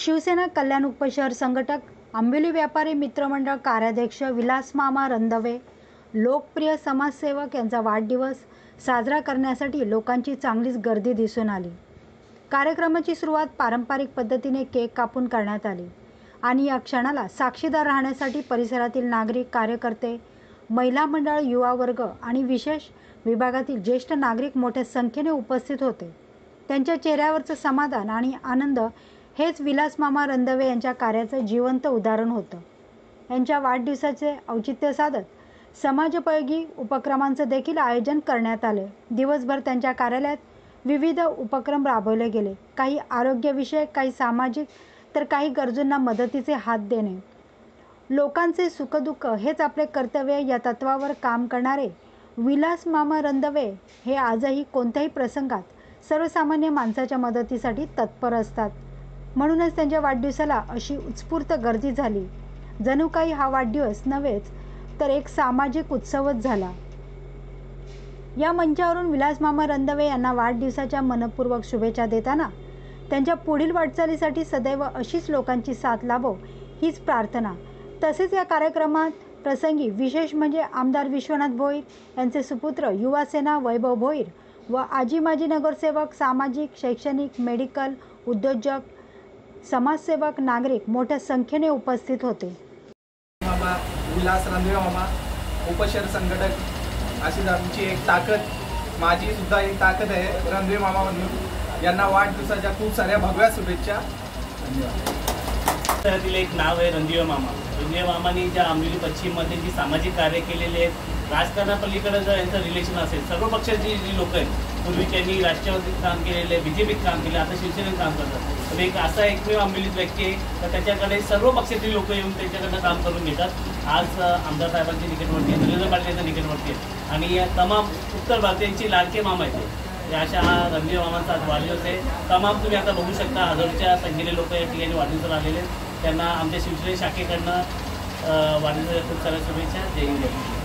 शिवसेना कल्याण उपशहर संघटक, आंबिवली व्यापारी मित्रमंडळ कार्याध्यक्ष विलास मामा रंधवे, लोकप्रिय समाजसेवक यांचा वाढदिवस साजरा करण्यासाठी लोकांची चांगलीच गर्दी दिसून आली। कार्यक्रमाची सुरुवात पारंपरिक पद्धतीने केक कापून करण्यात आली आणि या क्षणाला साक्षीदार राहण्यासाठी परिसरातील नागरिक, कार्यकर्ते, महिला मंडळ, युवा वर्ग आणि विशेष विभागातील ज्येष्ठ नागरिक मोठ्या संख्येने उपस्थित होते। त्यांच्या चेहऱ्यावरचं समाधान आणि आनंद हेच विलास मामा रंधवे यांच्या कार्याचं जिवंत उदाहरण होतं। यांच्या वाढदिवसाचे औचित्य साधत समाजोपयोगी उपक्रमांचं देखील आयोजन करण्यात आले। दिवसभर त्यांच्या कार्यालयात विविध उपक्रम राबवले गेले, काही आरोग्यविषयक, काही सामाजिक, तर काही गरजूंना मदतीचे हात देणे। लोकांचे सुखदुःख हेच आपले कर्तव्य या तत्वावर काम करणारे विलास मामा रंधवे हे आजही कोणत्याही प्रसंगात सर्वसामान्य माणसाच्या मदतीसाठी तत्पर असतात। म्हणूनच त्यांच्या वाढदिवसाला अशी उत्स्फूर्त गर्दी झाली, जणू काही हा वाढदिवस नव्हेच तर एक सामाजिक उत्सवच झाला। या मंचावरून विलास मामा रंधवे यांना वाढदिवसाच्या मनपूर्वक शुभेच्छा देताना त्यांच्या पुढील वाटचालीसाठी सदैव अशीच लोकांची साथ लाभो हीच प्रार्थना। तसेच या कार्यक्रमात प्रसंगी विशेष म्हणजे आमदार विश्वनाथ भोईर यांचे सुपुत्र युवासेना वैभव भोईर व आजी माजी नगरसेवक, सामाजिक, शैक्षणिक, मेडिकल, उद्योजक, समाजसेवक, नागरिक मोठ्या संख्येने उपस्थित होते। मामा विलास रंधवे मामा उपशहर संघटक अशी आमची एक ताकद, माझी सुद्धा एक ताकद आहे रंधवे मामा म्हणून। यांना वाढदिवसाच्या खूप साऱ्या भगव्या शुभेच्छा। त्यातील एक नाव आहे रणधीर मामा। रणधीर मामांनी ज्या आंबिवली पश्चिममध्ये जी सामाजिक कार्य केलेले आहेत, राजकारणापलीकडे जर यांचं रिलेशन असेल, सर्व पक्षाची जी लोक आहेत, पूर्वी त्यांनी राष्ट्रवादीत काम केलेले, बीजेपीत काम केले, आता शिवसेनेत काम करतात। तर एक असा एकमेव आंबिवलीत व्यक्ती आहे तर त्याच्याकडे सर्व पक्षातील लोक येऊन त्यांच्याकडनं काम करून घेतात। आज आमदार साहेबांची निकटवर्ती आहे, नरेंद्र पाटील यांच्या निकटवर्ती आहे आणि या तमाम उत्तर भारतीयांची लाडके मामा आहेत। अशा रणधीर मामांचा आज वाढदिवस आहे। तमाम तुम्ही आता बघू शकता हजारोच्या संख्येने लोक या ठिकाणी वाढदिवसाला आलेले आहेत। त्यांना आमच्या शिवसेना शाखेकडनं वाढदिवसाच्या खूप साऱ्या शुभेच्छा। जय हिंद।